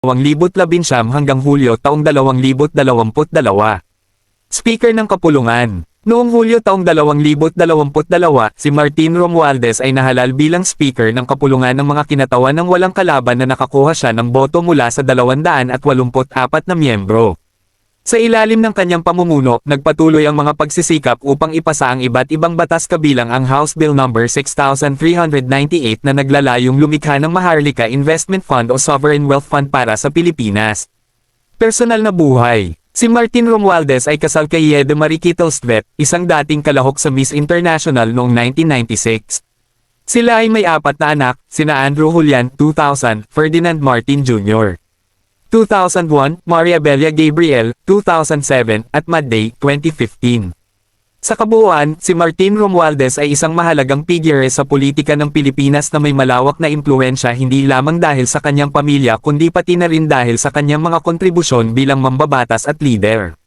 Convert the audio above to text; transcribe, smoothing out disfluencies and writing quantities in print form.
2019 hanggang Hulyo taong 2022. Speaker ng Kapulungan. Noong Hulyo taong 2022, si Martin Romualdez ay nahalal bilang Speaker ng Kapulungan ng mga kinatawan ng walang kalaban na nakakuha siya ng boto mula sa 284 na miyembro. Sa ilalim ng kanyang pamumuno, nagpatuloy ang mga pagsisikap upang ipasa ang iba't ibang batas kabilang ang House Bill No. 6398 na naglalayong lumikha ng Maharlika Investment Fund o Sovereign Wealth Fund para sa Pilipinas. Personal na buhay. Si Martin Romualdez ay kasal kay Yede Marie Kittlestvedt, isang dating kalahok sa Miss International noong 1996. Sila ay may 4 na anak, sina Andrew Julian 2000, Ferdinand Martin Jr. 2001, Maria Belia Gabriel, 2007, at Madday, 2015. Sa kabuuan, si Martin Romualdez ay isang mahalagang figure sa politika ng Pilipinas na may malawak na impluwensya hindi lamang dahil sa kanyang pamilya kundi pati na rin dahil sa kanyang mga kontribusyon bilang mambabatas at lider.